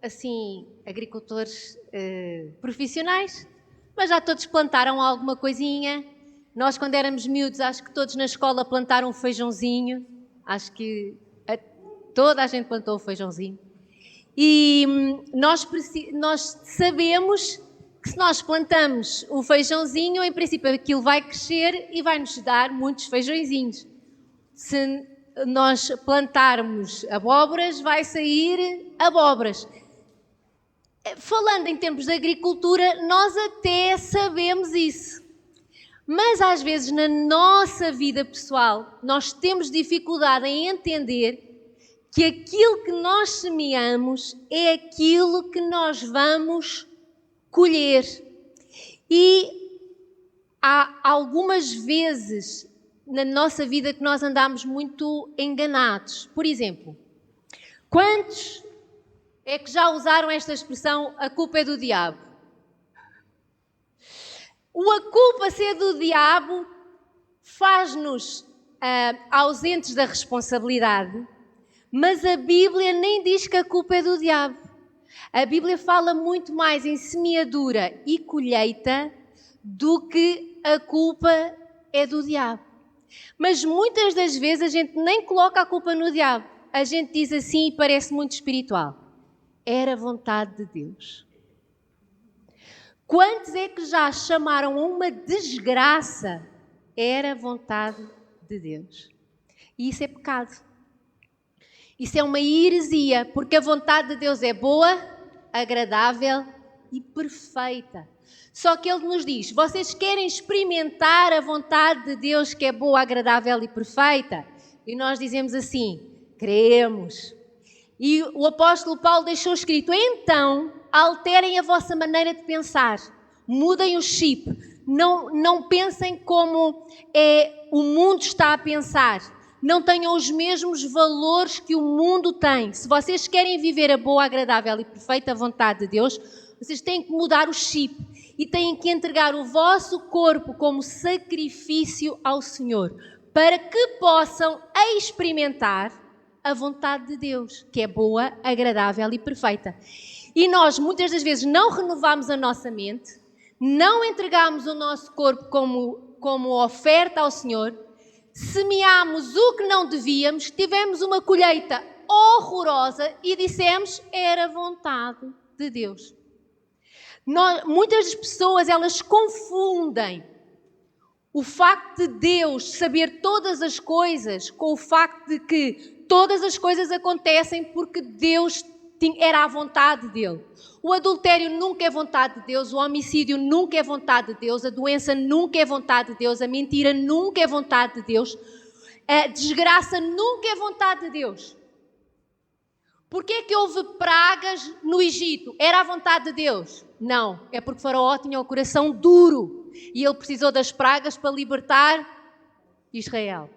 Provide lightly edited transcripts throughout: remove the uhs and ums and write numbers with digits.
assim, agricultores profissionais, mas já todos plantaram alguma coisinha. Nós, quando éramos miúdos, acho que todos na escola plantaram um feijãozinho. Acho que toda a gente plantou o feijãozinho. E nós sabemos que se nós plantamos o feijãozinho, em princípio aquilo vai crescer e vai nos dar muitos feijõezinhos. Se nós plantarmos abóboras, vai sair abóboras. Falando em termos de agricultura, nós até sabemos isso. Mas às vezes na nossa vida pessoal, nós temos dificuldade em entender que aquilo que nós semeamos é aquilo que nós vamos colher. E há algumas vezes na nossa vida que nós andamos muito enganados. Por exemplo, quantos é que já usaram esta expressão, a culpa é do diabo? A culpa ser do diabo faz-nos ausentes da responsabilidade, mas a Bíblia nem diz que a culpa é do diabo. A Bíblia fala muito mais em semeadura e colheita do que a culpa é do diabo. Mas muitas das vezes a gente nem coloca a culpa no diabo. A gente diz assim e parece muito espiritual. Era vontade de Deus. Quantos é que já chamaram a uma desgraça? Era vontade de Deus. E isso é pecado. Isso é uma heresia, porque a vontade de Deus é boa, agradável e perfeita. Só que Ele nos diz, vocês querem experimentar a vontade de Deus que é boa, agradável e perfeita? E nós dizemos assim, queremos. E o apóstolo Paulo deixou escrito, então alterem a vossa maneira de pensar, mudem o chip, não pensem como o mundo está a pensar, não tenham os mesmos valores que o mundo tem. Se vocês querem viver a boa, agradável e perfeita vontade de Deus, vocês têm que mudar o chip e têm que entregar o vosso corpo como sacrifício ao Senhor, para que possam experimentar a vontade de Deus, que é boa, agradável e perfeita. E nós, muitas das vezes, não renovamos a nossa mente, não entregamos o nosso corpo como oferta ao Senhor, semeámos o que não devíamos, tivemos uma colheita horrorosa e dissemos, era vontade de Deus. Muitas pessoas, elas confundem o facto de Deus saber todas as coisas com o facto de que todas as coisas acontecem porque Deus era a vontade dele. O adultério nunca é vontade de Deus, o homicídio nunca é vontade de Deus, a doença nunca é vontade de Deus, a mentira nunca é vontade de Deus, a desgraça nunca é vontade de Deus. Porquê é que houve pragas no Egito? Era a vontade de Deus? Não, é porque Faraó tinha o coração duro e ele precisou das pragas para libertar Israel.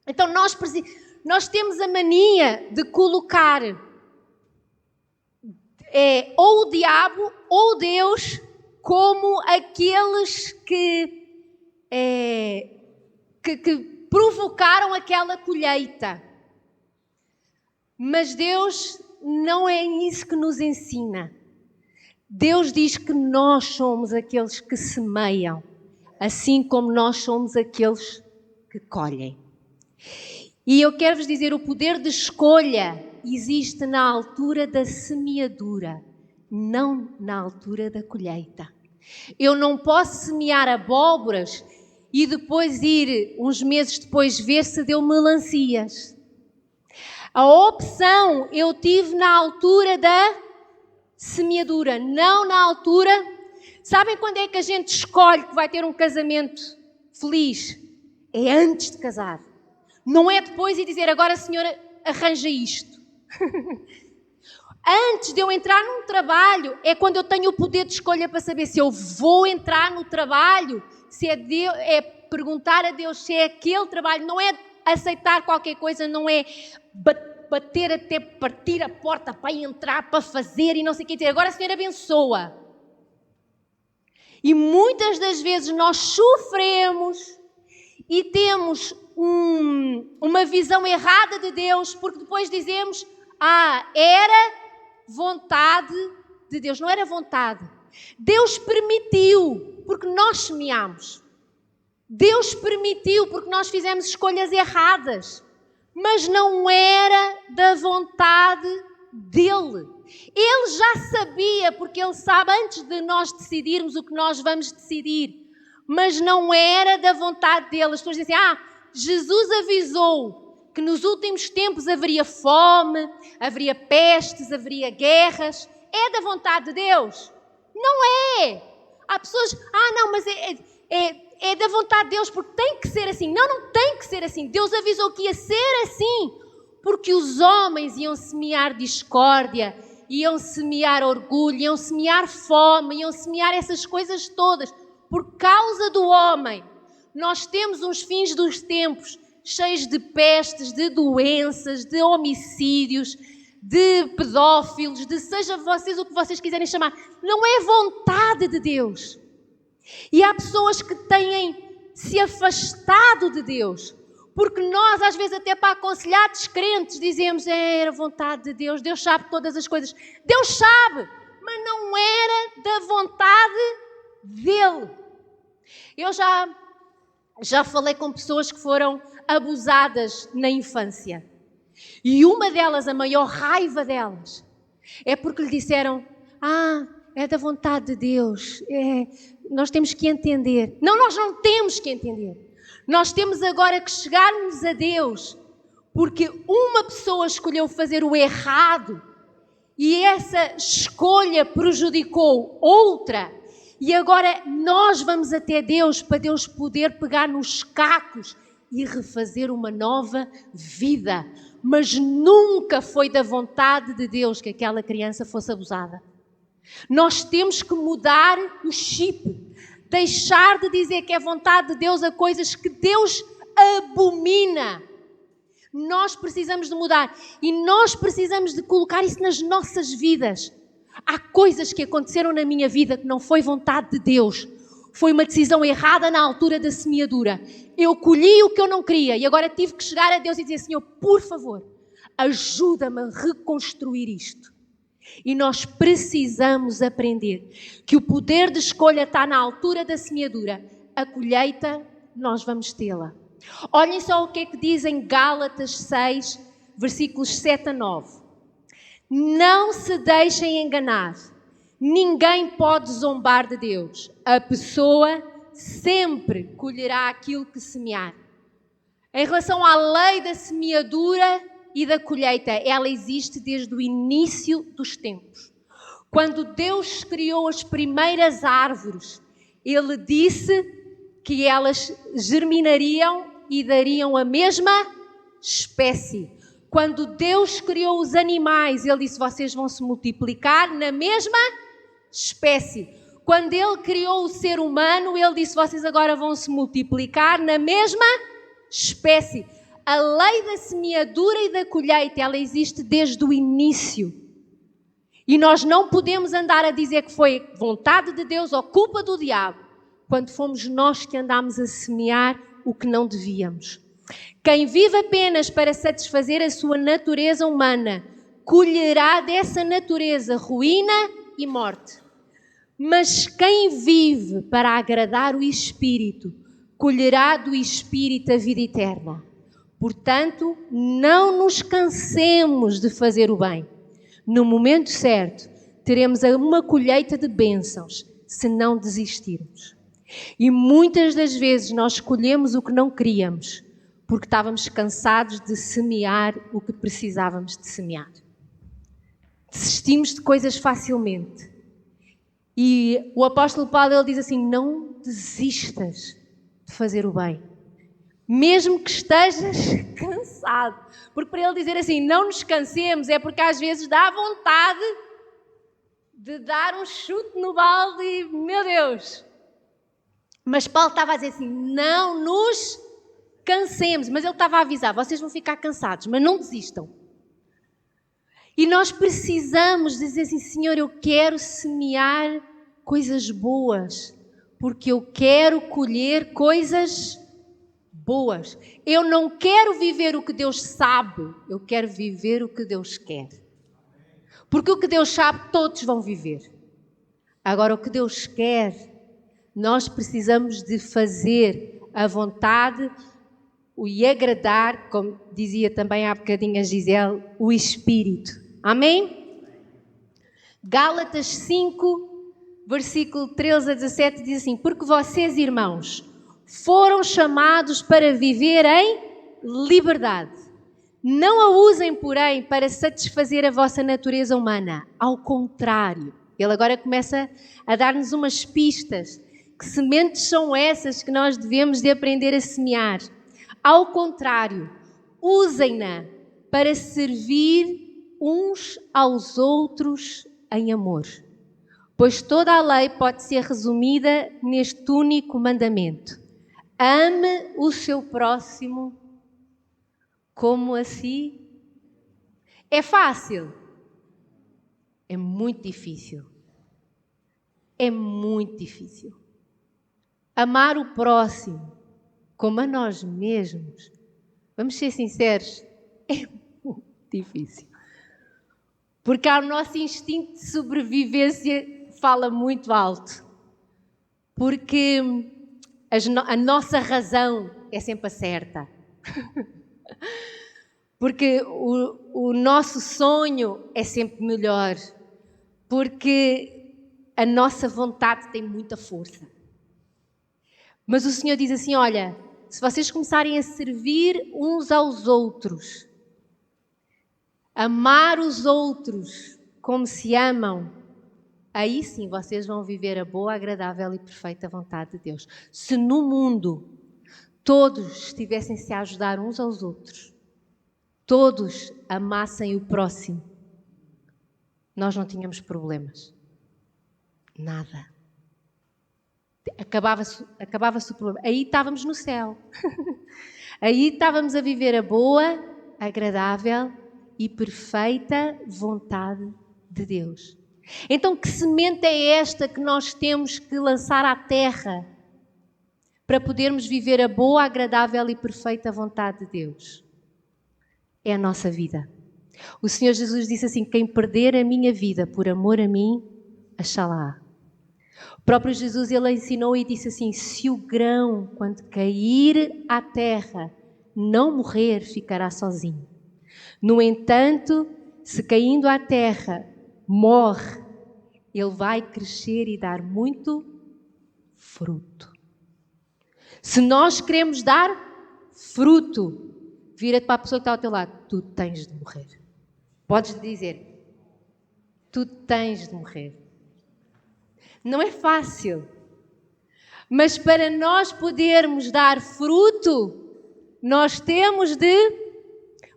Então nós temos a mania de colocar ou o diabo ou Deus como aqueles que provocaram aquela colheita. Mas Deus não é isso que nos ensina. Deus diz que nós somos aqueles que semeiam, assim como nós somos aqueles que colhem. E eu quero vos dizer, o poder de escolha existe na altura da semeadura, não na altura da colheita. Eu não posso semear abóboras e depois ir, uns meses depois, ver se deu melancias. A opção eu tive na altura da semeadura, não na altura... Sabem quando é que a gente escolhe que vai ter um casamento feliz? É antes de casar. Não é depois e dizer, agora a senhora arranja isto. Antes de eu entrar num trabalho, é quando eu tenho o poder de escolha para saber se eu vou entrar no trabalho, se é perguntar a Deus se é aquele trabalho, não é aceitar qualquer coisa, não é bater até partir a porta para entrar, para fazer e não sei o que dizer. Agora a senhora abençoa. E muitas das vezes nós sofremos e temos uma visão errada de Deus, porque depois dizemos, era vontade de Deus. Não era vontade. Deus permitiu, porque nós semeámos. Deus permitiu, porque nós fizemos escolhas erradas. Mas não era da vontade dele. Ele já sabia, porque ele sabe antes de nós decidirmos o que nós vamos decidir. Mas não era da vontade dele. As pessoas dizem assim, Jesus avisou que nos últimos tempos haveria fome, haveria pestes, haveria guerras. É da vontade de Deus? Não é. Há pessoas, não, mas é da vontade de Deus, porque tem que ser assim. Não, não tem que ser assim. Deus avisou que ia ser assim, porque os homens iam semear discórdia, iam semear orgulho, iam semear fome, iam semear essas coisas todas. Por causa do homem, nós temos uns fins dos tempos cheios de pestes, de doenças, de homicídios, de pedófilos, de seja vocês o que vocês quiserem chamar. Não é vontade de Deus. E há pessoas que têm se afastado de Deus, porque nós às vezes até para aconselhar descrentes dizemos, era vontade de Deus, Deus sabe todas as coisas. Deus sabe, mas não era da vontade dele. Eu já falei com pessoas que foram abusadas na infância. E uma delas, a maior raiva delas, é porque lhe disseram, é da vontade de Deus, nós temos que entender. Não, nós não temos que entender. Nós temos agora que chegarmos a Deus, porque uma pessoa escolheu fazer o errado e essa escolha prejudicou outra. E agora nós vamos até Deus para Deus poder pegar nos cacos e refazer uma nova vida. Mas nunca foi da vontade de Deus que aquela criança fosse abusada. Nós temos que mudar o chip, deixar de dizer que é vontade de Deus a coisas que Deus abomina. Nós precisamos de mudar e nós precisamos de colocar isso nas nossas vidas. Há coisas que aconteceram na minha vida que não foi vontade de Deus. Foi uma decisão errada na altura da semeadura. Eu colhi o que eu não queria e agora tive que chegar a Deus e dizer, Senhor, por favor, ajuda-me a reconstruir isto. E nós precisamos aprender que o poder de escolha está na altura da semeadura. A colheita, nós vamos tê-la. Olhem só o que é que diz em Gálatas 6, versículos 7 a 9. Não se deixem enganar. Ninguém pode zombar de Deus. A pessoa sempre colherá aquilo que semear. Em relação à lei da semeadura e da colheita, ela existe desde o início dos tempos. Quando Deus criou as primeiras árvores, Ele disse que elas germinariam e dariam a mesma espécie. Quando Deus criou os animais, Ele disse, vocês vão se multiplicar na mesma espécie. Quando Ele criou o ser humano, Ele disse, vocês agora vão se multiplicar na mesma espécie. A lei da semeadura e da colheita, ela existe desde o início. E nós não podemos andar a dizer que foi vontade de Deus ou culpa do diabo, quando fomos nós que andámos a semear o que não devíamos. Quem vive apenas para satisfazer a sua natureza humana, colherá dessa natureza ruína e morte. Mas quem vive para agradar o Espírito, colherá do Espírito a vida eterna. Portanto, não nos cansemos de fazer o bem. No momento certo, teremos uma colheita de bênçãos, se não desistirmos. E muitas das vezes nós escolhemos o que não queríamos, porque estávamos cansados de semear o que precisávamos de semear. Desistimos de coisas facilmente. E o apóstolo Paulo, ele diz assim, não desistas de fazer o bem. Mesmo que estejas cansado. Porque para ele dizer assim, não nos cansemos, é porque às vezes dá vontade de dar um chute no balde e, meu Deus. Mas Paulo estava a dizer assim, não nos cansemos. Mas ele estava a avisar, vocês vão ficar cansados, mas não desistam. E nós precisamos dizer assim, Senhor, eu quero semear coisas boas, porque eu quero colher coisas boas. Eu não quero viver o que Deus sabe, eu quero viver o que Deus quer. Porque o que Deus sabe, todos vão viver. Agora, o que Deus quer, nós precisamos de fazer a vontade e agradar, como dizia também há bocadinho a Gisele, o Espírito. Amém? Gálatas 5, versículo 13 a 17 diz assim: porque vocês, irmãos, foram chamados para viver em liberdade. Não a usem, porém, para satisfazer a vossa natureza humana. Ao contrário, ele agora começa a dar-nos umas pistas. Que sementes são essas que nós devemos de aprender a semear? Ao contrário, usem-na para servir uns aos outros em amor. Pois toda a lei pode ser resumida neste único mandamento: ame o seu próximo como a si. É fácil? É muito difícil. É muito difícil. Amar o próximo como a nós mesmos, vamos ser sinceros, é muito difícil. Porque o nosso instinto de sobrevivência fala muito alto. Porque a nossa razão é sempre a certa. Porque o nosso sonho é sempre melhor. Porque a nossa vontade tem muita força. Mas o Senhor diz assim, olha, se vocês começarem a servir uns aos outros, amar os outros como se amam, aí sim vocês vão viver a boa, agradável e perfeita vontade de Deus. Se no mundo todos estivessem-se a ajudar uns aos outros, todos amassem o próximo, nós não tínhamos problemas. Nada. Acabava-se o problema. Aí estávamos no céu. Aí estávamos a viver a boa, agradável e perfeita vontade de Deus. Então, que semente é esta que nós temos que lançar à terra para podermos viver a boa, agradável e perfeita vontade de Deus? É a nossa vida. O Senhor Jesus disse assim: quem perder a minha vida por amor a mim, achá-la. O próprio Jesus, ele ensinou e disse assim: se o grão, quando cair à terra, não morrer, ficará sozinho. No entanto, se caindo à terra, morre, ele vai crescer e dar muito fruto. Se nós queremos dar fruto, vira-te para a pessoa que está ao teu lado: tu tens de morrer. Podes dizer: tu tens de morrer. Não é fácil, mas para nós podermos dar fruto, nós temos de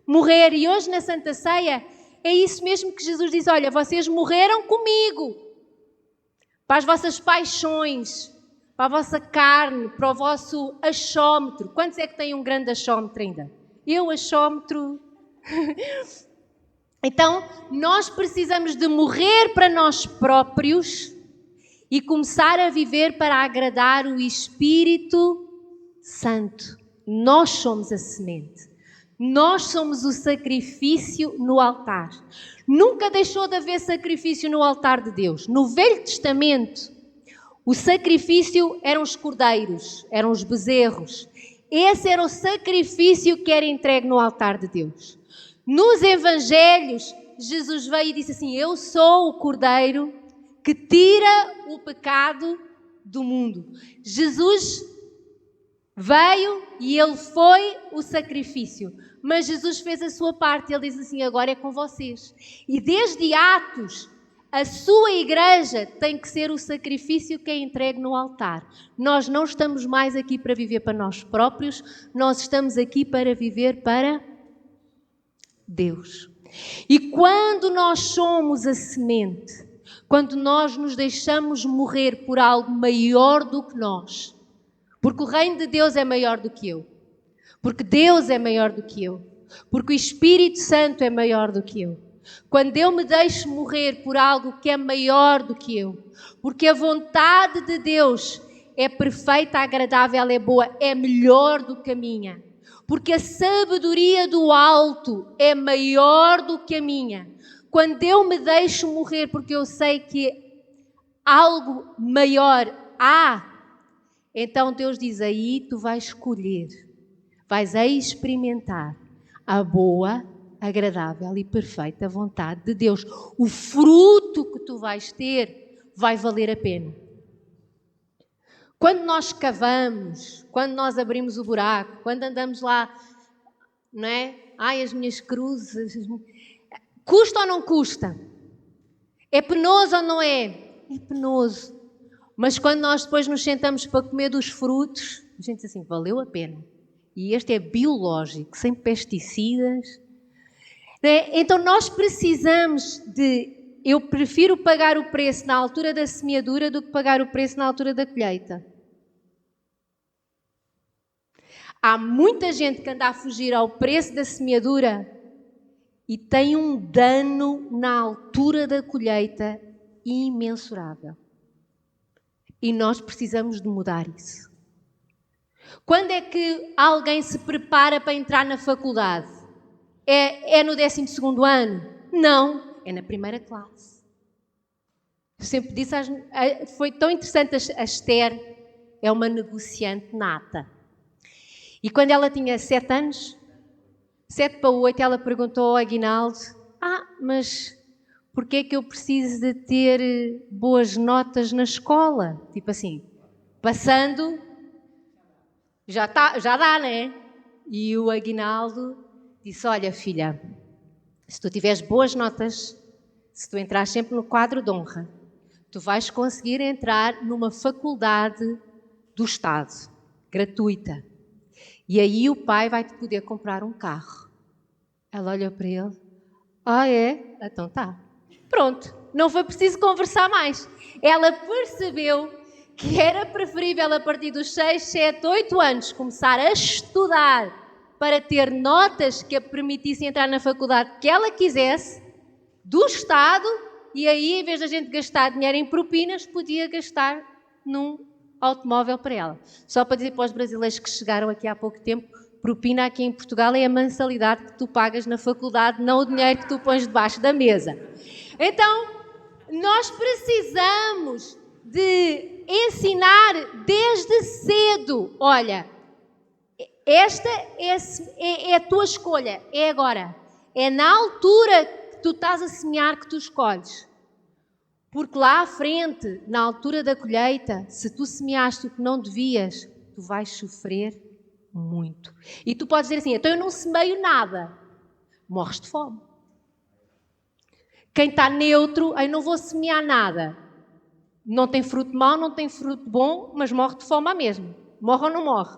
morrer. E hoje na Santa Ceia é isso mesmo que Jesus diz: olha, vocês morreram comigo para as vossas paixões, para a vossa carne, para o vosso achómetro. Quantos é que têm um grande achómetro ainda? Eu, achómetro. Então, nós precisamos de morrer para nós próprios e começar a viver para agradar o Espírito Santo. Nós somos a semente. Nós somos o sacrifício no altar. Nunca deixou de haver sacrifício no altar de Deus. No Velho Testamento, o sacrifício eram os cordeiros, eram os bezerros. Esse era o sacrifício que era entregue no altar de Deus. Nos Evangelhos, Jesus veio e disse assim: eu sou o cordeiro que tira o pecado do mundo. Jesus veio e ele foi o sacrifício. Mas Jesus fez a sua parte. Ele diz assim: agora é com vocês. E desde Atos, a sua igreja tem que ser o sacrifício que é entregue no altar. Nós não estamos mais aqui para viver para nós próprios. Nós estamos aqui para viver para Deus. E quando nós somos a semente, quando nós nos deixamos morrer por algo maior do que nós, porque o reino de Deus é maior do que eu, porque Deus é maior do que eu, porque o Espírito Santo é maior do que eu, quando eu me deixo morrer por algo que é maior do que eu, porque a vontade de Deus é perfeita, agradável, é boa, é melhor do que a minha, porque a sabedoria do alto é maior do que a minha. quando eu me deixo morrer porque eu sei que algo maior há, então Deus diz, aí tu vais escolher, vais experimentar a boa, agradável e perfeita vontade de Deus. O fruto que tu vais ter vai valer a pena. Quando nós cavamos, quando nós abrimos o buraco, quando andamos lá, não é? Ai, as minhas cruzes. Custa ou não custa? É penoso ou não é? É penoso. Mas quando nós depois nos sentamos para comer dos frutos, a gente diz assim, valeu a pena. E este é biológico, sem pesticidas. Então nós precisamos de... Eu prefiro pagar o preço na altura da semeadura do que pagar o preço na altura da colheita. Há muita gente que anda a fugir ao preço da semeadura e tem um dano na altura da colheita imensurável. E nós precisamos de mudar isso. Quando é que alguém se prepara para entrar na faculdade? É no 12º ano? Não, é na primeira classe. Eu sempre disse, foi tão interessante, a Esther é uma negociante nata. E quando ela tinha 7 anos, 7 para 8, ela perguntou ao Aguinaldo, mas porquê é que eu preciso de ter boas notas na escola? Tipo assim, passando, já dá, não é? E o Aguinaldo disse, olha filha, se tu tiveres boas notas, se tu entrares sempre no quadro de honra, tu vais conseguir entrar numa faculdade do Estado, gratuita. E aí o pai vai-te poder comprar um carro. Ela olhou para ele. É? Então tá. Pronto, não foi preciso conversar mais. Ela percebeu que era preferível a partir dos 6, 7, 8 anos começar a estudar para ter notas que a permitissem entrar na faculdade que ela quisesse, do Estado, e aí, em vez da gente gastar dinheiro em propinas, podia gastar num automóvel para ela. Só para dizer para os brasileiros que chegaram aqui há pouco tempo, propina aqui em Portugal é a mensalidade que tu pagas na faculdade, não o dinheiro que tu pões debaixo da mesa. Então, nós precisamos de ensinar desde cedo. Olha, esta é a tua escolha, é agora. É na altura que tu estás a semear que tu escolhes. Porque lá à frente, na altura da colheita, se tu semeaste o que não devias, tu vais sofrer muito. E tu podes dizer assim, então eu não semeio nada. Morres de fome. Quem está neutro, eu não vou semear nada. Não tem fruto mau, não tem fruto bom, mas morre de fome à mesma. Morre ou não morre?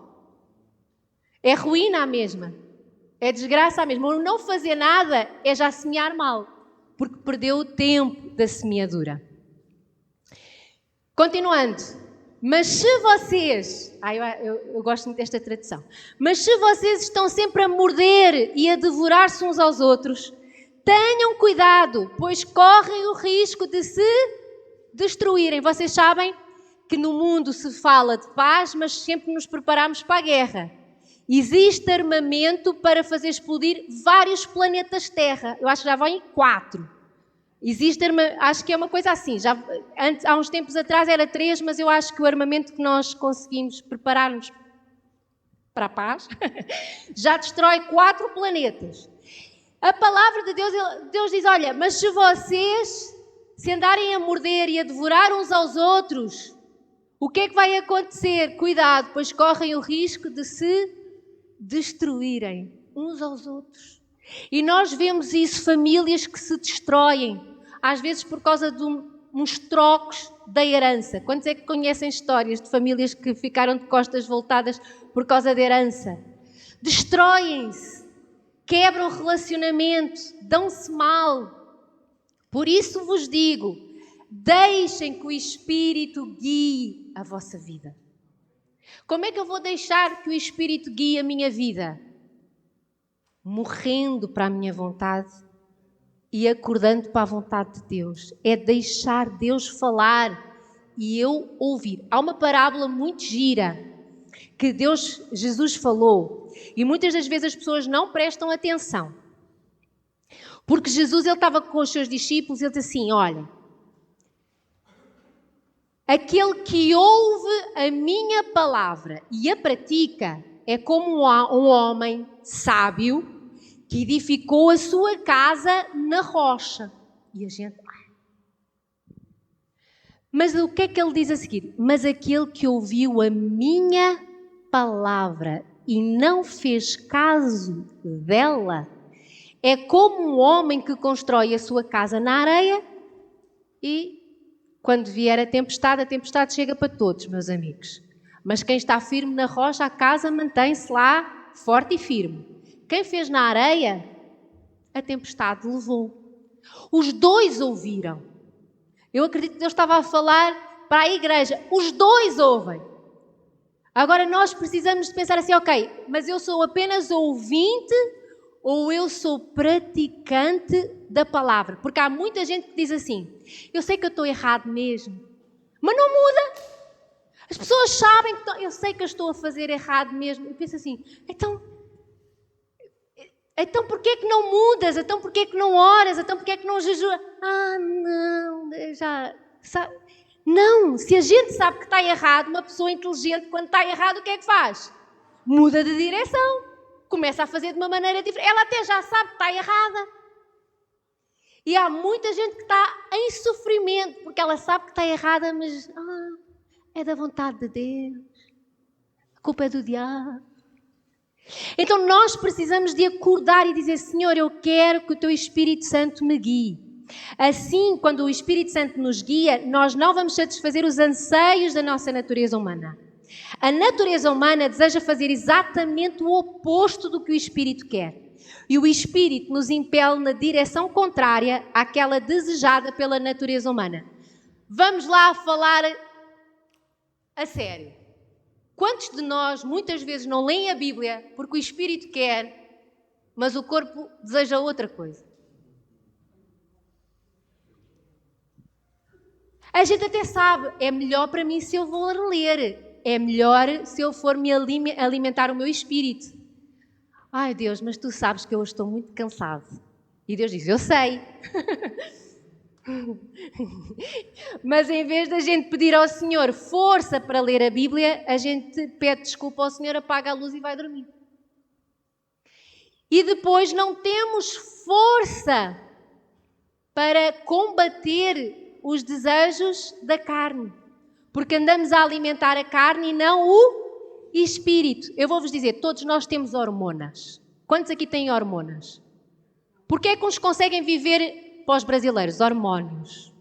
É ruína à mesma. É desgraça à mesma. O não fazer nada é já semear mal. Porque perdeu o tempo da semeadura. Continuando. Mas se vocês... eu gosto muito desta tradução. Mas se vocês estão sempre a morder e a devorar-se uns aos outros, tenham cuidado, pois correm o risco de se destruírem. Vocês sabem que no mundo se fala de paz, mas sempre nos preparamos para a guerra. Existe armamento para fazer explodir vários planetas Terra. Eu acho que já vão em 4. Acho que é uma coisa assim. Há uns tempos atrás era 3, mas eu acho que o armamento que nós conseguimos preparar-nos para a paz já destrói 4 planetas. A palavra de Deus diz, olha, mas se vocês se andarem a morder e a devorar uns aos outros, o que é que vai acontecer? Cuidado, pois correm o risco de se destruírem uns aos outros. E nós vemos isso, famílias que se destroem, às vezes por causa de uns trocos da herança. Quantos é que conhecem histórias de famílias que ficaram de costas voltadas por causa da herança? Destroem-se, quebram o relacionamento, dão-se mal. Por isso vos digo, deixem que o Espírito guie a vossa vida. Como é que eu vou deixar que o Espírito guie a minha vida? Morrendo para a minha vontade e acordando para a vontade de Deus. É deixar Deus falar e eu ouvir. Há uma parábola muito gira que Jesus falou e muitas das vezes as pessoas não prestam atenção. Porque Jesus, ele estava com os seus discípulos e ele disse assim, olha, aquele que ouve a minha palavra e a pratica é como um homem sábio que edificou a sua casa na rocha. E a gente... Mas o que é que ele diz a seguir? Mas aquele que ouviu a minha palavra e não fez caso dela é como um homem que constrói a sua casa na areia e, quando vier a tempestade chega para todos, meus amigos. Mas quem está firme na rocha, a casa mantém-se lá forte e firme. Quem fez na areia, a tempestade levou. Os dois ouviram. Eu acredito que Deus estava a falar para a igreja. Os dois ouvem. Agora nós precisamos de pensar assim, ok, mas eu sou apenas ouvinte ou eu sou praticante da palavra? Porque há muita gente que diz assim, eu sei que eu estou errado mesmo, mas não muda. As pessoas sabem que eu sei que eu estou a fazer errado mesmo. E penso assim, então porquê que não mudas? Então porquê que não oras? Então porquê que não jejuas? Não, já sabe. Não, se a gente sabe que está errado, uma pessoa inteligente, quando está errado, o que é que faz? Muda de direção. Começa a fazer de uma maneira diferente. Ela até já sabe que está errada. E há muita gente que está em sofrimento, porque ela sabe que está errada, mas é da vontade de Deus. A culpa é do diabo. Então nós precisamos de acordar e dizer, Senhor, eu quero que o Teu Espírito Santo me guie. Assim, quando o Espírito Santo nos guia, nós não vamos satisfazer os anseios da nossa natureza humana. A natureza humana deseja fazer exatamente o oposto do que o Espírito quer. E o Espírito nos impele na direção contrária àquela desejada pela natureza humana. Vamos lá falar a sério. Quantos de nós muitas vezes não leem a Bíblia porque o Espírito quer, mas o corpo deseja outra coisa? A gente até sabe, é melhor para mim se eu vou ler, é melhor se eu for me alimentar o meu espírito. Ai Deus, mas tu sabes que eu estou muito cansado. E Deus diz, eu sei. Mas em vez da gente pedir ao Senhor força para ler a Bíblia, a gente pede desculpa ao Senhor, apaga a luz e vai dormir. E depois não temos força para combater os desejos da carne, porque andamos a alimentar a carne e não o espírito. Eu vou-vos dizer, todos nós temos hormonas. Quantos aqui têm hormonas? Porquê é que uns conseguem viver, para os brasileiros, hormónios?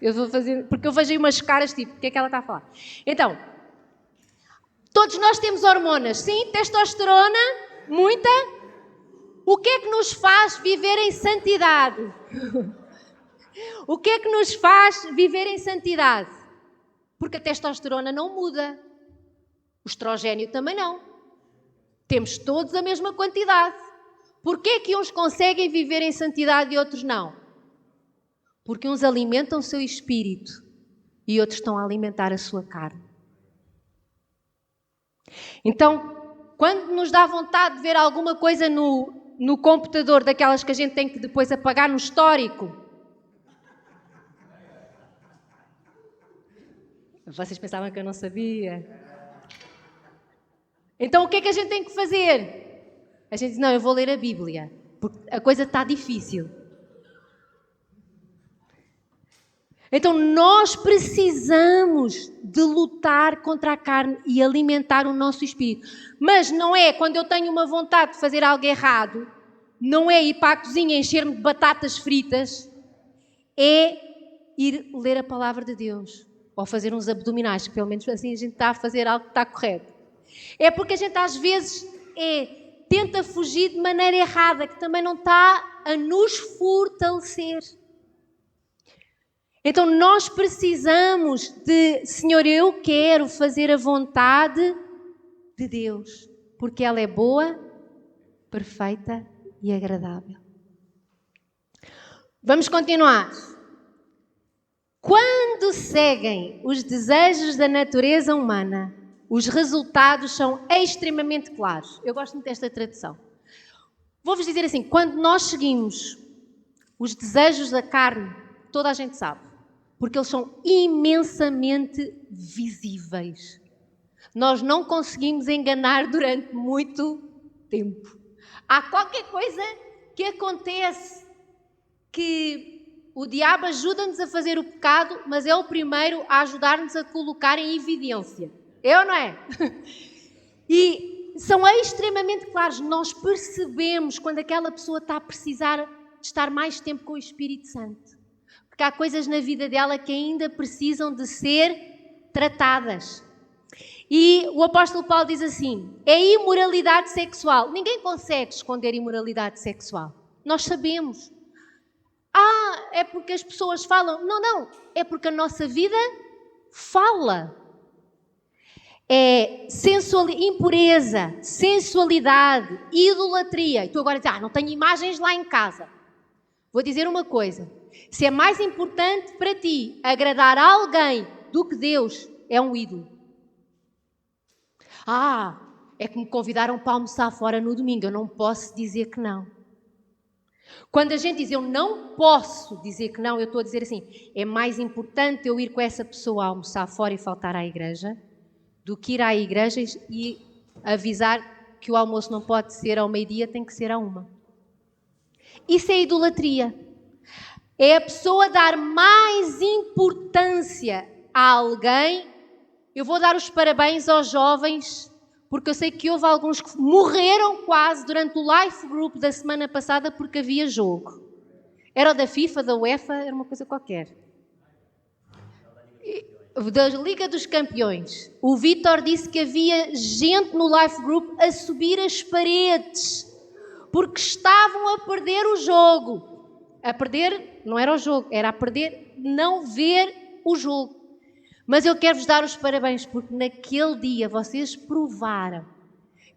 Eu vou fazer, porque eu vejo aí umas caras tipo, o que é que ela está a falar? Então, todos nós temos hormonas, sim, testosterona, muita. O que é que nos faz viver em santidade? O que é que nos faz viver em santidade? Porque a testosterona não muda. O estrogênio também não. Temos todos a mesma quantidade. Porquê é que uns conseguem viver em santidade e outros não? Porque uns alimentam o seu espírito e outros estão a alimentar a sua carne. Então, quando nos dá vontade de ver alguma coisa no computador, daquelas que a gente tem que depois apagar no histórico, vocês pensavam que eu não sabia? Então o que é que a gente tem que fazer? A gente diz, não, eu vou ler a Bíblia, porque a coisa está difícil. Então nós precisamos de lutar contra a carne e alimentar o nosso espírito. Mas não é quando eu tenho uma vontade de fazer algo errado, não é ir para a cozinha encher-me de batatas fritas, é ir ler a palavra de Deus. Ou fazer uns abdominais, que pelo menos assim a gente está a fazer algo que está correto. É porque a gente às vezes tenta fugir de maneira errada, que também não está a nos fortalecer. Então nós precisamos de, Senhor, eu quero fazer a vontade de Deus, porque ela é boa, perfeita e agradável. Vamos continuar. Quando seguem os desejos da natureza humana, os resultados são extremamente claros. Eu gosto muito desta tradução. Vou-vos dizer assim, quando nós seguimos Os desejos da carne, toda a gente sabe, porque eles são imensamente visíveis. Nós não conseguimos enganar durante muito tempo. Há qualquer coisa que acontece que o diabo ajuda-nos a fazer o pecado, mas é o primeiro a ajudar-nos a colocar em evidência. É ou não é? E são extremamente claros. Nós percebemos quando aquela pessoa está a precisar de estar mais tempo com o Espírito Santo. Porque há coisas na vida dela que ainda precisam de ser tratadas. E o apóstolo Paulo diz assim, é imoralidade sexual. Ninguém consegue esconder imoralidade sexual. Nós sabemos. É porque as pessoas falam. Não. É porque a nossa vida fala. É impureza, sensualidade, idolatria. E tu agora dizes, não tenho imagens lá em casa. Vou dizer uma coisa. Se é mais importante para ti agradar a alguém do que Deus, é um ídolo. É que me convidaram para almoçar fora no domingo. Eu não posso dizer que não. Quando a gente diz eu não posso dizer que não, eu estou a dizer assim, é mais importante eu ir com essa pessoa a almoçar fora e faltar à igreja do que ir à igreja e avisar que o almoço não pode ser ao meio-dia, tem que ser à 1. Isso é idolatria. É a pessoa dar mais importância a alguém. Eu vou dar os parabéns aos jovens, porque eu sei que houve alguns que morreram quase durante o Life Group da semana passada porque havia jogo. Era o da FIFA, da UEFA, era uma coisa qualquer. Da Liga dos Campeões. O Vítor disse que havia gente no Life Group a subir as paredes porque estavam a perder o jogo. A perder, não era o jogo, era a perder, não ver o jogo. Mas eu quero-vos dar os parabéns, porque naquele dia vocês provaram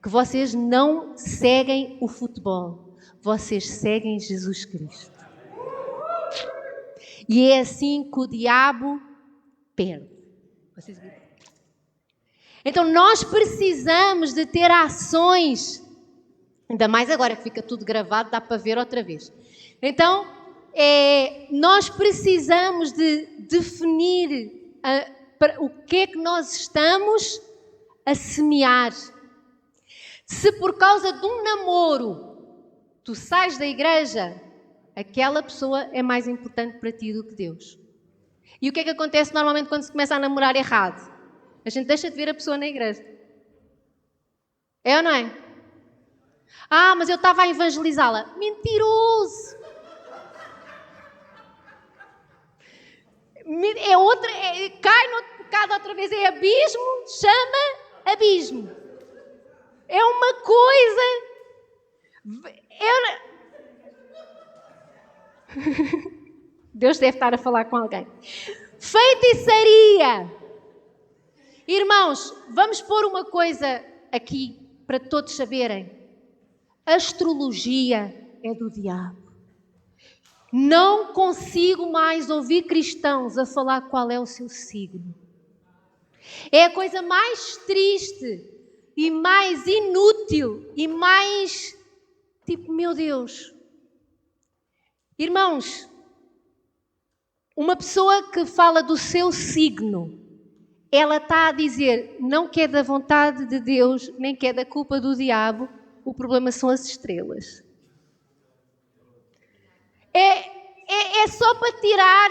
que vocês não seguem o futebol, vocês seguem Jesus Cristo. E é assim que o diabo perde. Vocês viram? Então nós precisamos de ter ações, ainda mais agora que fica tudo gravado, dá para ver outra vez. Então, nós precisamos de definir o que é que nós estamos a semear. Se por causa de um namoro tu sais da igreja, aquela pessoa é mais importante para ti do que Deus. E o que é que acontece normalmente quando se começa a namorar errado? A gente deixa de ver a pessoa na igreja. É ou não é? Mas eu estava a evangelizá-la. Mentiroso! Cai no outro pecado outra vez, é abismo, chama abismo. É uma coisa... Deus deve estar a falar com alguém. Feitiçaria. Irmãos, vamos pôr uma coisa aqui para todos saberem. Astrologia é do diabo. Não consigo mais ouvir cristãos a falar qual é o seu signo. É a coisa mais triste e mais inútil e mais meu Deus. Irmãos, uma pessoa que fala do seu signo, ela está a dizer não que é da vontade de Deus, nem que é da culpa do diabo, o problema são as estrelas. É só para tirar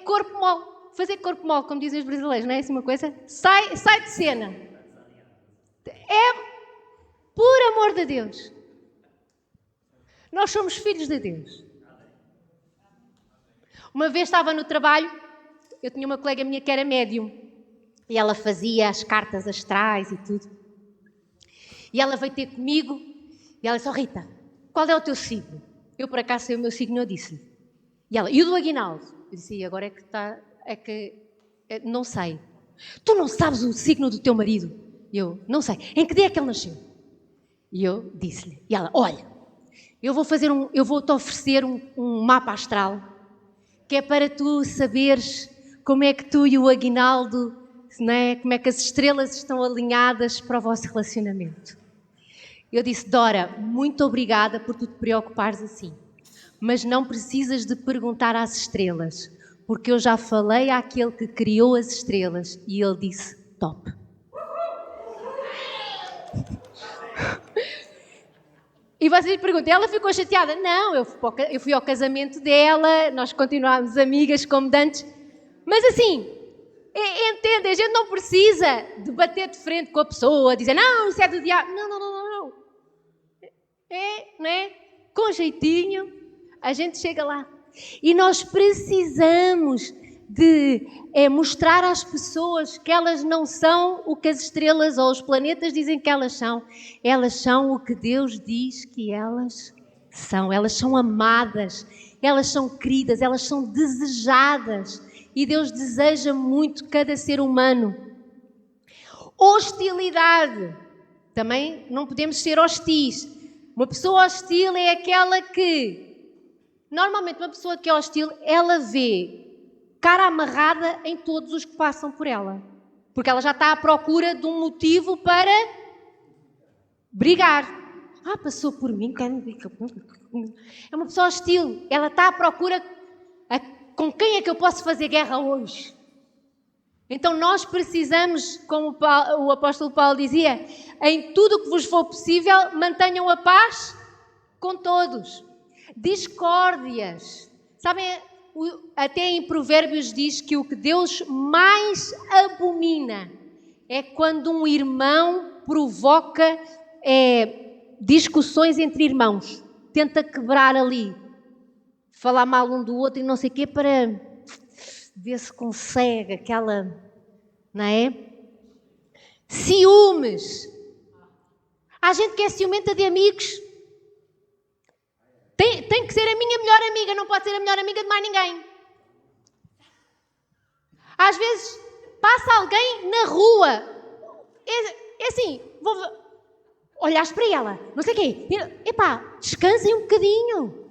corpo mole, fazer corpo mole, como dizem os brasileiros, não é assim uma coisa? Sai de cena. Por amor de Deus. Nós somos filhos de Deus. Uma vez estava no trabalho, eu tinha uma colega minha que era médium, e ela fazia as cartas astrais e tudo. E ela veio ter comigo, e ela disse, Rita, qual é o teu signo? Eu, por acaso, sei o meu signo, eu disse-lhe. E ela, e o do Aguinaldo? Eu disse, e agora não sei. Tu não sabes o signo do teu marido? Eu, não sei. Em que dia é que ele nasceu? E eu disse-lhe. E ela, olha, eu vou-te oferecer um mapa astral, que é para tu saberes como é que tu e o Aguinaldo, não é? Como é que as estrelas estão alinhadas para o vosso relacionamento. Eu disse, Dora, muito obrigada por tu te preocupares assim. mas não precisas de perguntar às estrelas, porque eu já falei àquele que criou as estrelas e ele disse, top. E vocês perguntam, ela ficou chateada? Não, eu fui ao casamento dela, nós continuámos amigas como dantes, mas assim, entende, a gente não precisa de bater de frente com a pessoa, dizer, não, isso é do diabo. Não. Não é? Com jeitinho, a gente chega lá. E nós precisamos de mostrar às pessoas que elas não são o que as estrelas ou os planetas dizem que elas são. Elas são o que Deus diz que elas são. Elas são amadas, elas são queridas, elas são desejadas. E Deus deseja muito cada ser humano. Hostilidade. Também não podemos ser hostis. Uma pessoa hostil é aquela que... Normalmente uma pessoa que é hostil, ela vê cara amarrada em todos os que passam por ela. Porque ela já está à procura de um motivo para brigar. Passou por mim. É uma pessoa hostil. Ela está à procura com quem é que eu posso fazer guerra hoje. Então nós precisamos, como o apóstolo Paulo dizia, em tudo o que vos for possível, mantenham a paz com todos. Discórdias. Sabem, até em Provérbios diz que o que Deus mais abomina é quando um irmão provoca discussões entre irmãos. Tenta quebrar ali, falar mal um do outro e não sei o quê para ver se consegue aquela, não é? Ciúmes. Há gente que é ciumenta de amigos. Tem que ser a minha melhor amiga, não pode ser a melhor amiga de mais ninguém. Às vezes passa alguém na rua, é assim, olhares para ela, não sei o quê, descansem um bocadinho.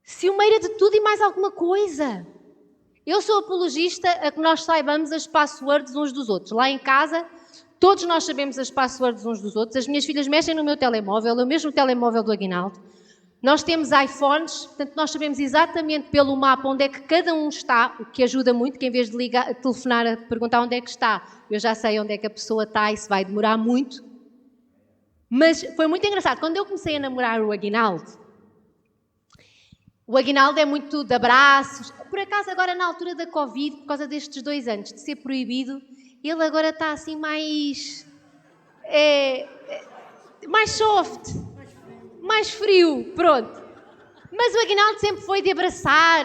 Ciumeira de tudo e mais alguma coisa. Eu sou apologista a que nós saibamos as passwords uns dos outros. Lá em casa, todos nós sabemos as passwords uns dos outros. As minhas filhas mexem no meu telemóvel, eu mesmo no telemóvel do Aguinaldo. Nós temos iPhones, portanto nós sabemos exatamente pelo mapa onde é que cada um está, o que ajuda muito, que em vez de telefonar a perguntar onde é que está, eu já sei onde é que a pessoa está e se vai demorar muito. Mas foi muito engraçado. Quando eu comecei a namorar o Aguinaldo é muito de abraços. Por acaso agora na altura da Covid, por causa destes 2 anos de ser proibido, ele agora está assim mais soft, mais frio, pronto. Mas o Aguinaldo sempre foi de abraçar.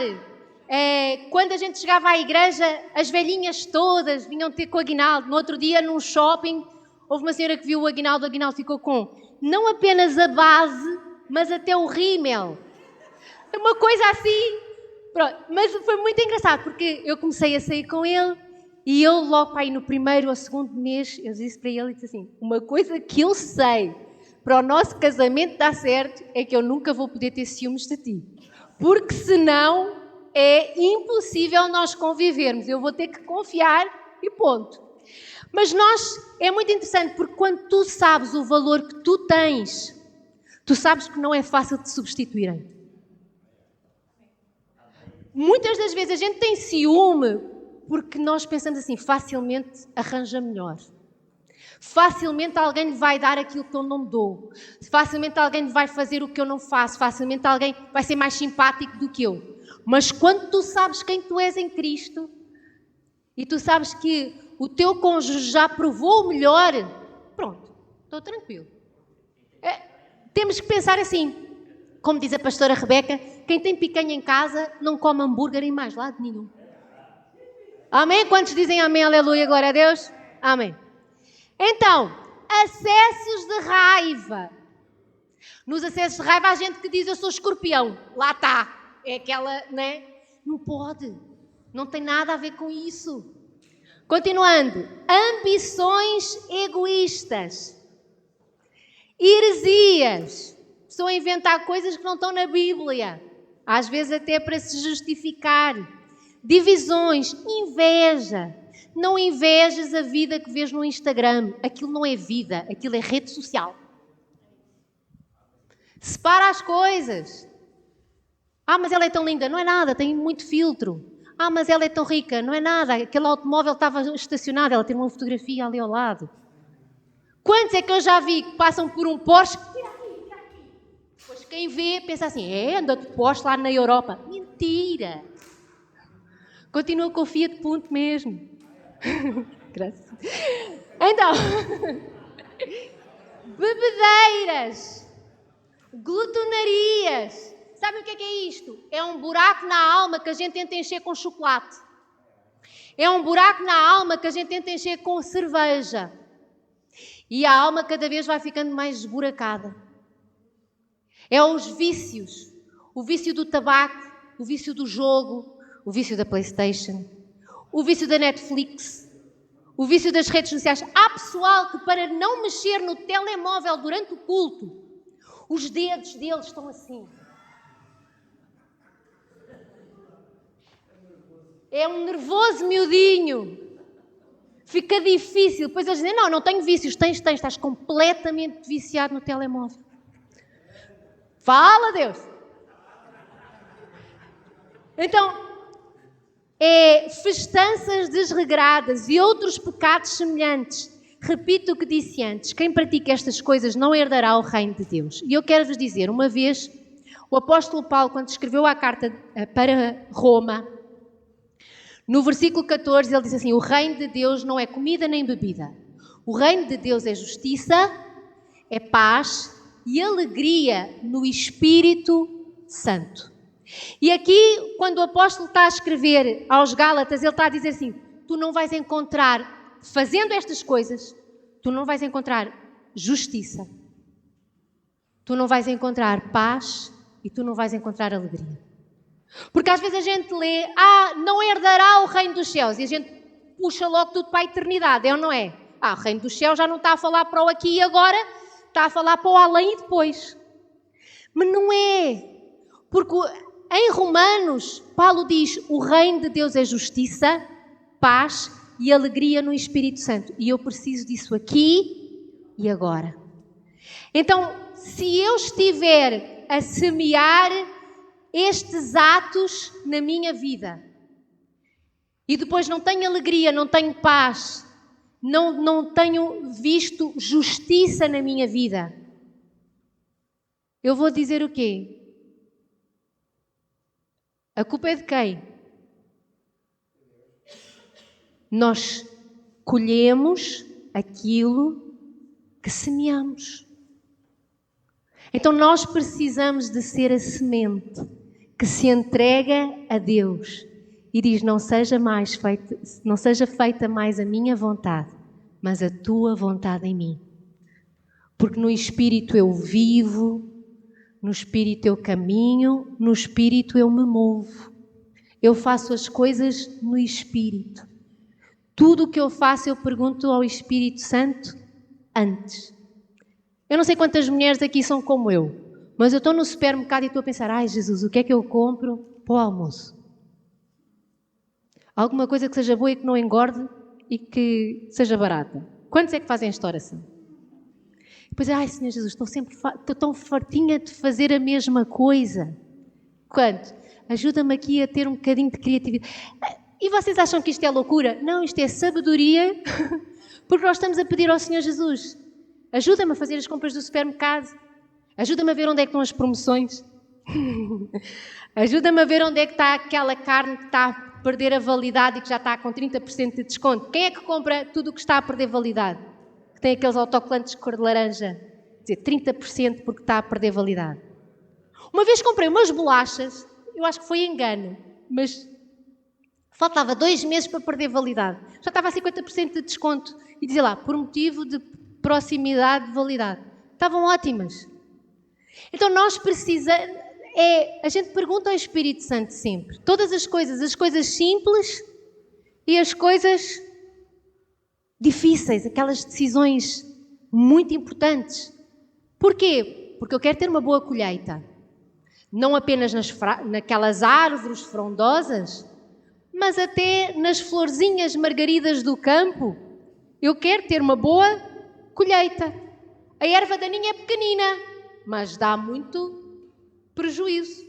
Quando a gente chegava à igreja, as velhinhas todas vinham ter com o Aguinaldo. No outro dia, num shopping, houve uma senhora que viu o Aguinaldo ficou com não apenas a base, mas até o rímel. Uma coisa assim. Pronto. Mas foi muito engraçado, porque eu comecei a sair com ele e eu logo aí no primeiro ou segundo mês, eu disse para ele, disse assim, uma coisa que eu sei para o nosso casamento dar certo é que eu nunca vou poder ter ciúmes de ti. Porque senão é impossível nós convivermos. Eu vou ter que confiar e ponto. Mas é muito interessante porque quando tu sabes o valor que tu tens, tu sabes que não é fácil de substituírem. Muitas das vezes a gente tem ciúme porque nós pensamos assim, facilmente arranja melhor. Facilmente alguém lhe vai dar aquilo que eu não dou. Facilmente alguém lhe vai fazer o que eu não faço. Facilmente alguém vai ser mais simpático do que eu. Mas quando tu sabes quem tu és em Cristo e tu sabes que o teu cônjuge já provou o melhor, pronto, estou tranquilo. Temos que pensar assim, como diz a pastora Rebeca, quem tem picanha em casa não come hambúrguer em mais lado nenhum. Amém? Quantos dizem amém, aleluia, glória a Deus? Amém. Então, acessos de raiva. Nos acessos de raiva há gente que diz eu sou escorpião. Lá está. É aquela, né? Não pode. Não tem nada a ver com isso. Continuando. Ambições egoístas. Heresias. Pessoa a inventar coisas que não estão na Bíblia. Às vezes até para se justificar. Divisões. Inveja. Não invejes a vida que vês no Instagram. Aquilo não é vida, aquilo é rede social. Separa as coisas. Ah, mas ela é tão linda. Não é nada, tem muito filtro. Ah, mas ela é tão rica. Não é nada, aquele automóvel estava estacionado, ela tem uma fotografia ali ao lado. Quantos é que eu já vi que passam por um Porsche? Tira aqui. Depois quem vê pensa assim, anda de Porsche lá na Europa. Mentira! Continua com o Fiat Punto mesmo. Graças. Então, bebedeiras, glutonarias. Sabem o que é isto? É um buraco na alma que a gente tenta encher com chocolate. É um buraco na alma que a gente tenta encher com cerveja. E a alma cada vez vai ficando mais esburacada. É os vícios. O vício do tabaco, o vício do jogo, o vício da PlayStation, o vício da Netflix, o vício das redes sociais. Há pessoal que, para não mexer no telemóvel durante o culto, os dedos deles estão assim. É um nervoso miudinho. Fica difícil. Depois eles dizem, não tenho vícios. Tens. Estás completamente viciado no telemóvel. Fala, Deus. Então, festanças desregradas e outros pecados semelhantes. Repito o que disse antes. Quem pratica estas coisas não herdará o reino de Deus. E eu quero vos dizer, uma vez, o apóstolo Paulo, quando escreveu a carta para Roma, no versículo 14, ele diz assim, o reino de Deus não é comida nem bebida. O reino de Deus é justiça, é paz e alegria no Espírito Santo. E aqui, quando o apóstolo está a escrever aos Gálatas, ele está a dizer assim, tu não vais encontrar, fazendo estas coisas, tu não vais encontrar justiça, tu não vais encontrar paz e tu não vais encontrar alegria. Porque às vezes a gente lê, não herdará o reino dos céus, e a gente puxa logo tudo para a eternidade, é ou não é? O reino dos céus já não está a falar para o aqui e agora, está a falar para o além e depois. Mas não é, porque em Romanos, Paulo diz, o reino de Deus é justiça, paz e alegria no Espírito Santo. E eu preciso disso aqui e agora. Então, se eu estiver a semear estes atos na minha vida e depois não tenho alegria, não tenho paz, não tenho visto justiça na minha vida, eu vou dizer o quê? A culpa é de quem? Nós colhemos aquilo que semeamos. Então nós precisamos de ser a semente que se entrega a Deus e diz, não seja feita mais a minha vontade, mas a tua vontade em mim. Porque no Espírito eu vivo, no Espírito eu caminho, no Espírito eu me movo. Eu faço as coisas no Espírito. Tudo o que eu faço eu pergunto ao Espírito Santo antes. Eu não sei quantas mulheres aqui são como eu, mas eu estou no supermercado e estou a pensar, ai Jesus, o que é que eu compro para o almoço? Alguma coisa que seja boa e que não engorde e que seja barata. Quantos é que fazem esta oração? Depois, ai Senhor Jesus, estou tão fartinha de fazer a mesma coisa. Quanto? Ajuda-me aqui a ter um bocadinho de criatividade. E vocês acham que isto é loucura? Não, isto é sabedoria, porque nós estamos a pedir ao Senhor Jesus, ajuda-me a fazer as compras do supermercado, ajuda-me a ver onde é que estão as promoções, ajuda-me a ver onde é que está aquela carne que está a perder a validade e que já está com 30% de desconto. Quem é que compra tudo o que está a perder validade? Que tem aqueles autocolantes de cor de laranja, dizer 30% porque está a perder validade. Uma vez comprei umas bolachas, eu acho que foi engano, mas faltava 2 meses para perder validade. Já estava a 50% de desconto. E dizia lá, por motivo de proximidade de validade. Estavam ótimas. Então nós precisamos, a gente pergunta ao Espírito Santo sempre, todas as coisas simples e as coisas difíceis, aquelas decisões muito importantes. Porquê? Porque eu quero ter uma boa colheita. Não apenas naquelas árvores frondosas, mas até nas florzinhas margaridas do campo. Eu quero ter uma boa colheita. A erva daninha é pequenina, mas dá muito prejuízo.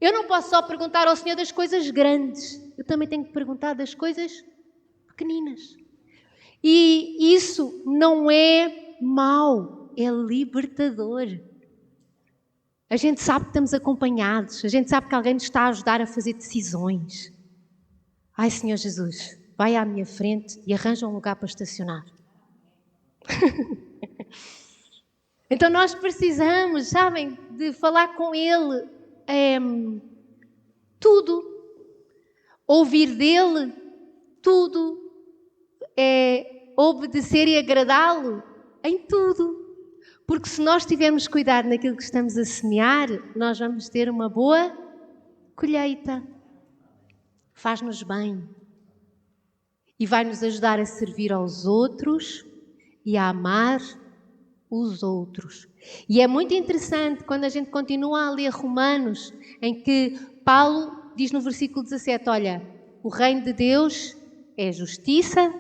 Eu não posso só perguntar ao Senhor das coisas grandes. Eu também tenho que perguntar das coisas pequeninas. E isso não é mau, é libertador. A gente sabe que estamos acompanhados, a gente sabe que alguém nos está a ajudar a fazer decisões. Ai, Senhor Jesus, vai à minha frente e arranja um lugar para estacionar. Então nós precisamos, sabem, de falar com Ele tudo. Ouvir dEle tudo. Obedecer e agradá-lo em tudo. Porque se nós tivermos cuidado naquilo que estamos a semear, nós vamos ter uma boa colheita. Faz-nos bem. E vai-nos ajudar a servir aos outros e a amar os outros. E é muito interessante quando a gente continua a ler Romanos, em que Paulo diz no versículo 17, olha, o reino de Deus é justiça,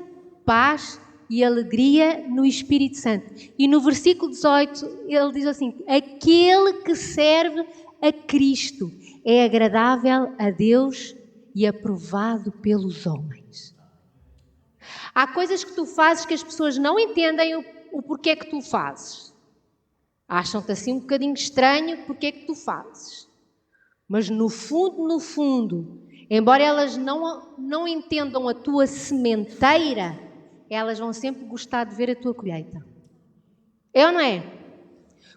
paz e alegria no Espírito Santo. E no versículo 18 ele diz assim, aquele que serve a Cristo é agradável a Deus e aprovado pelos homens. Há coisas que tu fazes que as pessoas não entendem o porquê que tu fazes. Acham-te assim um bocadinho estranho porque é que tu fazes. Mas no fundo, embora elas não entendam a tua sementeira, elas vão sempre gostar de ver a tua colheita. É ou não é?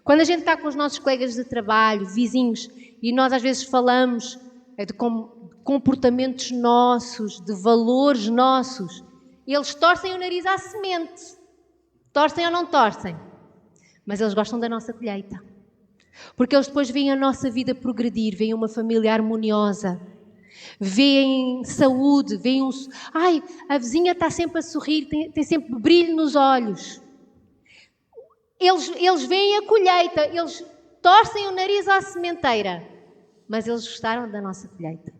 Quando a gente está com os nossos colegas de trabalho, vizinhos, e nós às vezes falamos de comportamentos nossos, de valores nossos, eles torcem o nariz à semente. Torcem ou não torcem? Mas eles gostam da nossa colheita. Porque eles depois veem a nossa vida progredir, veem uma família harmoniosa, veem saúde, veem ai, a vizinha está sempre a sorrir, tem sempre brilho nos olhos. Eles veem a colheita, eles torcem o nariz à sementeira, mas eles gostaram da nossa colheita.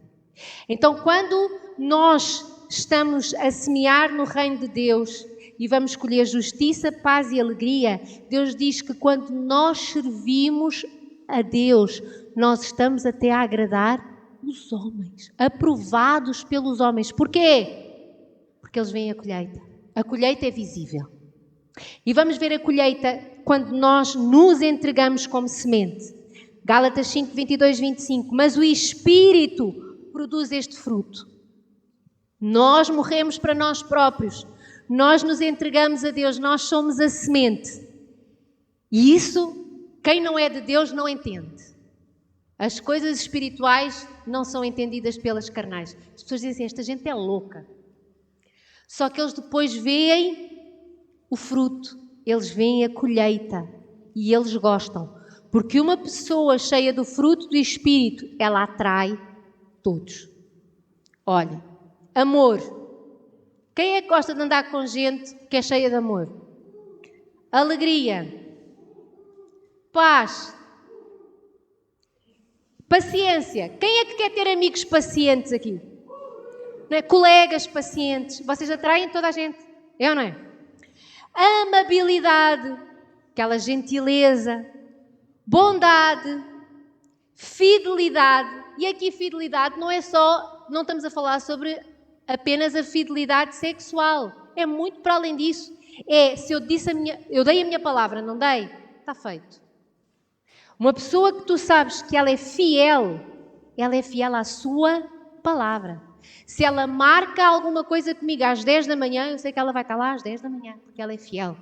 Então, quando nós estamos a semear no reino de Deus e vamos colher justiça, paz e alegria, Deus diz que quando nós servimos a Deus, nós estamos até a agradar os homens, aprovados pelos homens. Porquê? Porque eles veem a colheita. A colheita é visível. E vamos ver a colheita quando nós nos entregamos como semente. Gálatas 5, 22, 25. Mas o Espírito produz este fruto. Nós morremos para nós próprios. Nós nos entregamos a Deus. Nós somos a semente. E isso, quem não é de Deus não entende. As coisas espirituais não são entendidas pelas carnais. As pessoas dizem assim, esta gente é louca. Só que eles depois veem o fruto, eles veem a colheita e eles gostam. Porque uma pessoa cheia do fruto do Espírito, ela atrai todos. Olha, amor. Quem é que gosta de andar com gente que é cheia de amor? Alegria. Paz. Paciência. Quem é que quer ter amigos pacientes aqui? Não é? Colegas pacientes. Vocês atraem toda a gente. É ou não é? Amabilidade. Aquela gentileza. Bondade. Fidelidade. E aqui fidelidade não é só... Não estamos a falar sobre apenas a fidelidade sexual. É muito para além disso. Se eu dei a minha palavra, não dei? Está feito. Uma pessoa que tu sabes que ela é fiel à sua palavra. Se ela marca alguma coisa comigo às 10 da manhã, eu sei que ela vai estar lá às 10 da manhã, porque ela é fiel.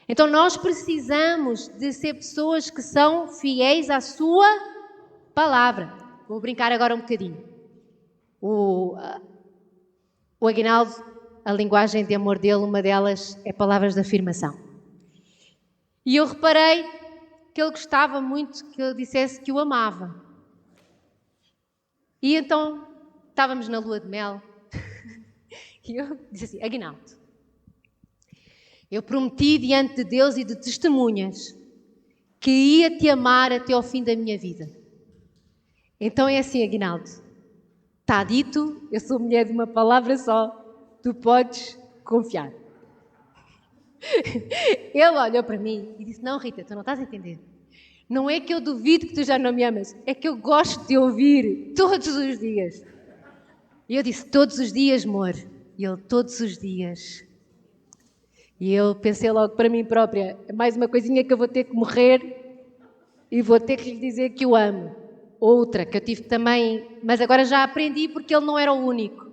Então nós precisamos de ser pessoas que são fiéis à sua palavra. Vou brincar agora um bocadinho. O Aguinaldo, a linguagem de amor dele, uma delas é palavras de afirmação. E eu reparei que ele gostava muito que eu dissesse que o amava. E então, estávamos na lua de mel, e eu disse assim, Aguinaldo, eu prometi diante de Deus e de testemunhas que ia te amar até ao fim da minha vida. Então é assim, Aguinaldo, está dito, eu sou mulher de uma palavra só, tu podes confiar. Ele olhou para mim e disse, não Rita, tu não estás a entender. Não é que eu duvido que tu já não me amas, é que eu gosto de te ouvir todos os dias. E eu disse, todos os dias, amor. E ele, todos os dias. E eu pensei logo para mim própria, é mais uma coisinha que eu vou ter que morrer e vou ter que lhe dizer que o amo. Outra que eu tive também, mas agora já aprendi porque ele não era o único.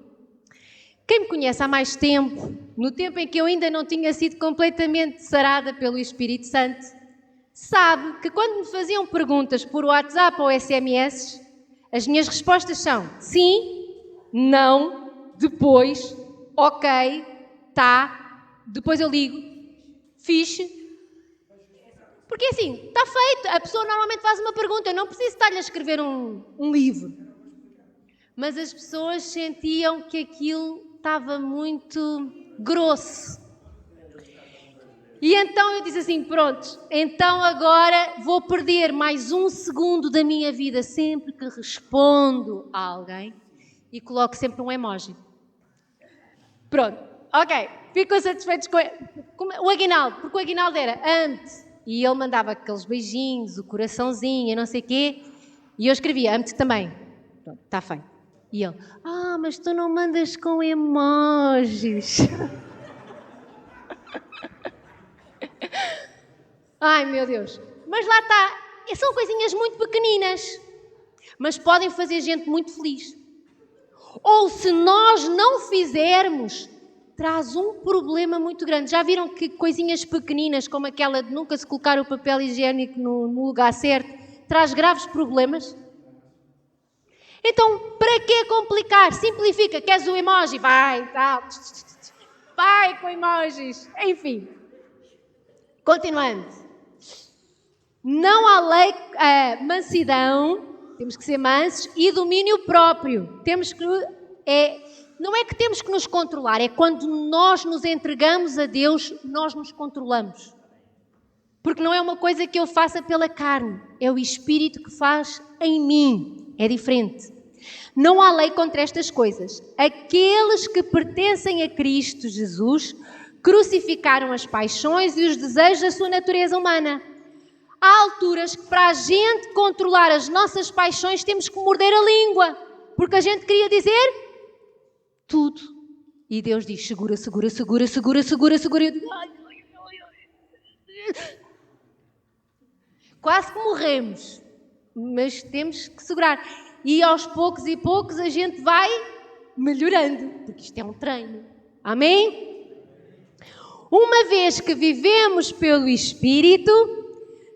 Quem me conhece há mais tempo, no tempo em que eu ainda não tinha sido completamente sarada pelo Espírito Santo, sabe que quando me faziam perguntas por WhatsApp ou SMS, as minhas respostas são sim, não, depois, ok, tá, depois eu ligo, fixe. Porque assim, está feito, a pessoa normalmente faz uma pergunta, eu não preciso estar-lhe a escrever um livro. Mas as pessoas sentiam que aquilo estava muito grosso. E então eu disse assim, pronto, então agora vou perder mais 1 segundo da minha vida sempre que respondo a alguém e coloco sempre um emoji. Pronto, ok, ficam satisfeitos com o aguinaldo, porque o aguinaldo era amo-te, e ele mandava aqueles beijinhos, o coraçãozinho, e não sei o quê, e eu escrevia amo-te também. Pronto, está feito. E ele, mas tu não mandas com emojis. Ai, meu Deus. Mas lá está. São coisinhas muito pequeninas, mas podem fazer gente muito feliz. Ou se nós não fizermos, traz um problema muito grande. Já viram que coisinhas pequeninas, como aquela de nunca se colocar o papel higiênico no lugar certo, traz graves problemas? Então, para que complicar? Simplifica. Queres o emoji? Vai, tal. Vai com emojis. Enfim. Continuando. Não há lei, mansidão, temos que ser mansos, e domínio próprio. Temos que, não é que temos que nos controlar, é quando nós nos entregamos a Deus, nós nos controlamos. Porque não é uma coisa que eu faça pela carne, é o Espírito que faz em mim. É diferente. Não há lei contra estas coisas. Aqueles que pertencem a Cristo Jesus crucificaram as paixões e os desejos da sua natureza humana. Há alturas que para a gente controlar as nossas paixões temos que morder a língua, porque a gente queria dizer tudo. E Deus diz, segura, segura, segura, segura, segura, segura. Eu digo, quase que morremos, mas temos que segurar. E aos poucos e poucos a gente vai melhorando, porque isto é um treino. Amém? Uma vez que vivemos pelo Espírito,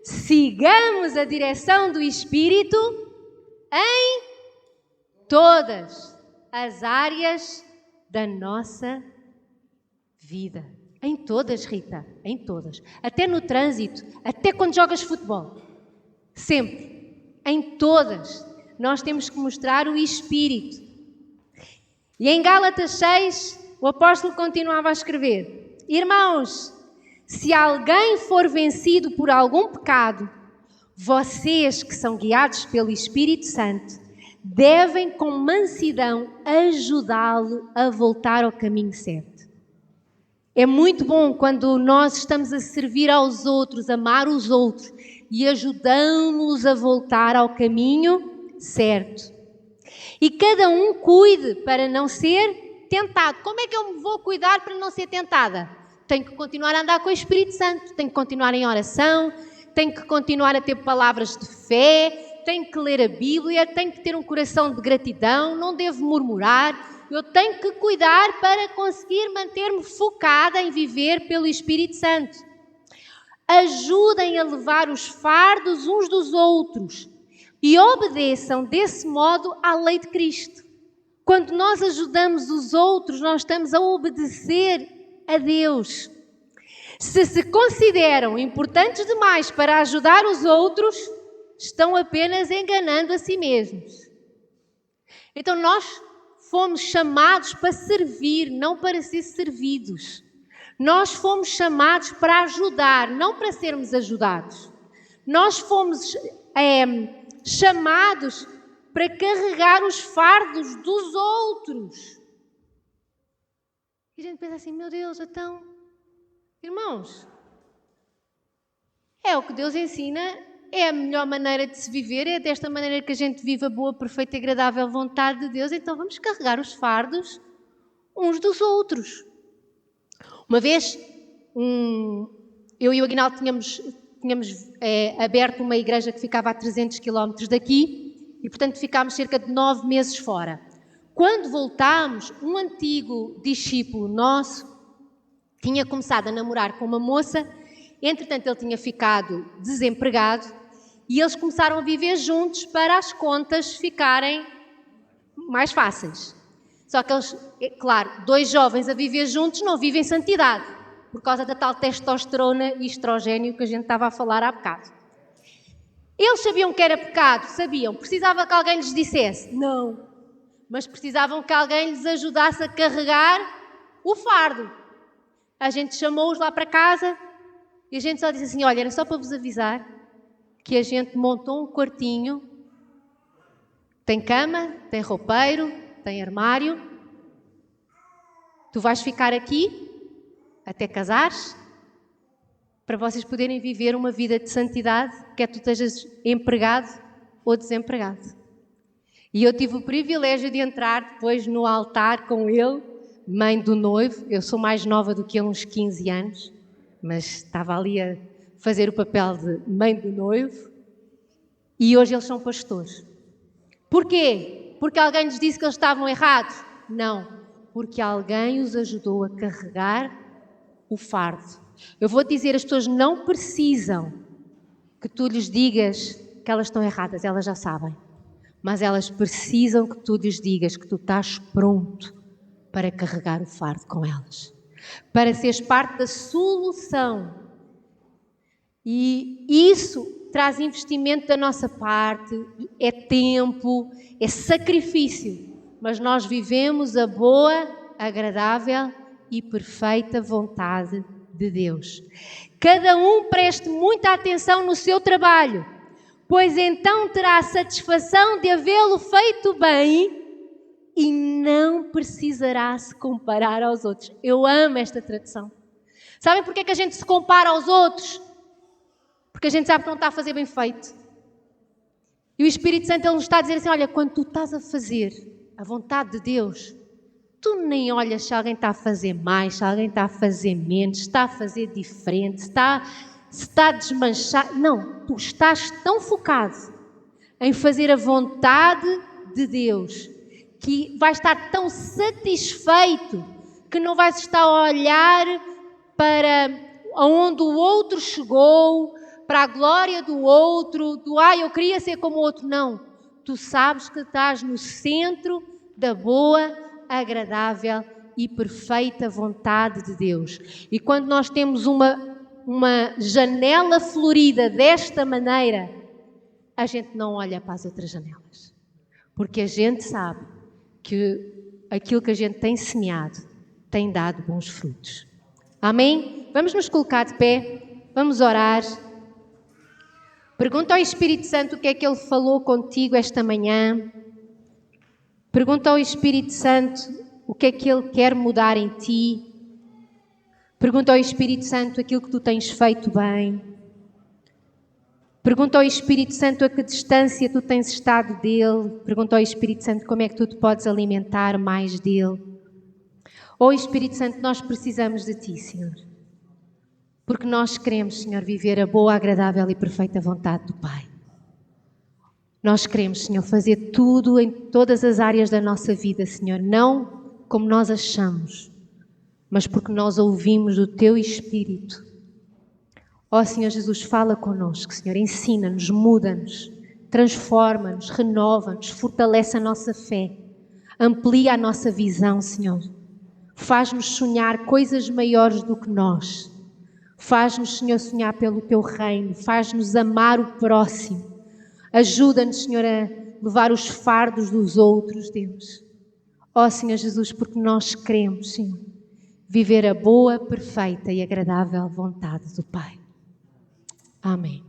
sigamos a direção do Espírito em todas as áreas da nossa vida. Em todas, Rita, em todas. Até no trânsito, até quando jogas futebol. Sempre. Em todas. Nós temos que mostrar o Espírito. E em Gálatas 6, o apóstolo continuava a escrever: Irmãos, se alguém for vencido por algum pecado, vocês que são guiados pelo Espírito Santo, devem com mansidão ajudá-lo a voltar ao caminho certo. É muito bom quando nós estamos a servir aos outros, amar os outros e ajudamos-los a voltar ao caminho certo. E cada um cuide para não ser tentado. Como é que eu me vou cuidar para não ser tentada? Tenho que continuar a andar com o Espírito Santo, tenho que continuar em oração, tenho que continuar a ter palavras de fé, tenho que ler a Bíblia, tenho que ter um coração de gratidão, não devo murmurar. Eu tenho que cuidar para conseguir manter-me focada em viver pelo Espírito Santo. Ajudem a levar os fardos uns dos outros e obedeçam desse modo à lei de Cristo. Quando nós ajudamos os outros, nós estamos a obedecer a Deus. Se consideram importantes demais para ajudar os outros, estão apenas enganando a si mesmos. Então nós fomos chamados para servir, não para ser servidos. Nós fomos chamados para ajudar, não para sermos ajudados. Nós fomos chamados para carregar os fardos dos outros. E a gente pensa assim, meu Deus, então, irmãos, é o que Deus ensina é a melhor maneira de se viver, é desta maneira que a gente vive a boa, perfeita e agradável vontade de Deus, então vamos carregar os fardos uns dos outros. Uma vez, eu e o Aguinaldo tínhamos aberto uma igreja que ficava a 300 km daqui e, portanto, ficámos cerca de 9 meses fora. Quando voltámos, um antigo discípulo nosso tinha começado a namorar com uma moça, entretanto ele tinha ficado desempregado e eles começaram a viver juntos para as contas ficarem mais fáceis. Só que eles, claro, 2 jovens a viver juntos não vivem santidade, por causa da tal testosterona e estrogênio que a gente estava a falar há bocado. Eles sabiam que era pecado, sabiam. Precisava que alguém lhes dissesse? Não. Mas precisavam que alguém lhes ajudasse a carregar o fardo. A gente chamou-os lá para casa e a gente só disse assim, olha, era só para vos avisar que a gente montou um quartinho, tem cama, tem roupeiro, tem armário. Tu vais ficar aqui até casares, para vocês poderem viver uma vida de santidade, quer tu estejas empregado ou desempregado. E eu tive o privilégio de entrar depois no altar com ele, mãe do noivo. Eu sou mais nova do que ele, uns 15 anos, mas estava ali a fazer o papel de mãe do noivo. E hoje eles são pastores. Porquê? Porque alguém lhes disse que eles estavam errados? Não, porque alguém os ajudou a carregar o fardo. Eu vou dizer, as pessoas não precisam que tu lhes digas que elas estão erradas, elas já sabem. Mas elas precisam que tu lhes digas que tu estás pronto para carregar o fardo com elas. Para seres parte da solução. E isso traz investimento da nossa parte, é tempo, é sacrifício. Mas nós vivemos a boa, agradável e perfeita vontade de Deus. Cada um preste muita atenção no seu trabalho, pois então terá a satisfação de havê-lo feito bem e não precisará se comparar aos outros. Eu amo esta tradução. Sabem porque é que a gente se compara aos outros? Porque a gente sabe que não está a fazer bem feito. E o Espírito Santo ele nos está a dizer assim, olha, quando tu estás a fazer a vontade de Deus, tu nem olhas se alguém está a fazer mais, se alguém está a fazer menos, se está a fazer diferente, se está a desmanchar. Não, tu estás tão focado em fazer a vontade de Deus que vais estar tão satisfeito que não vais estar a olhar para onde o outro chegou, para a glória do outro, eu queria ser como o outro. Não, tu sabes que estás no centro da boa, agradável e perfeita vontade de Deus. E quando nós temos uma janela florida desta maneira, a gente não olha para as outras janelas. Porque a gente sabe que aquilo que a gente tem semeado tem dado bons frutos. Amém? Vamos nos colocar de pé, vamos orar. Pergunta ao Espírito Santo o que é que Ele falou contigo esta manhã. Pergunta ao Espírito Santo o que é que Ele quer mudar em ti. Pergunta ao Espírito Santo aquilo que tu tens feito bem. Pergunta ao Espírito Santo a que distância tu tens estado dele. Pergunta ao Espírito Santo como é que tu te podes alimentar mais dele. Oh Espírito Santo, nós precisamos de ti, Senhor. Porque nós queremos, Senhor, viver a boa, agradável e perfeita vontade do Pai. Nós queremos, Senhor, fazer tudo em todas as áreas da nossa vida, Senhor, não como nós achamos, mas porque nós ouvimos do Teu Espírito. Ó Senhor Jesus, fala connosco, Senhor, ensina-nos, muda-nos, transforma-nos, renova-nos, fortalece a nossa fé, amplia a nossa visão, Senhor. Faz-nos sonhar coisas maiores do que nós. Faz-nos, Senhor, sonhar pelo Teu reino, faz-nos amar o próximo. Ajuda-nos, Senhor, a levar os fardos dos outros, Deus. Ó Senhor Jesus, porque nós queremos, Senhor, viver a boa, perfeita e agradável vontade do Pai. Amém.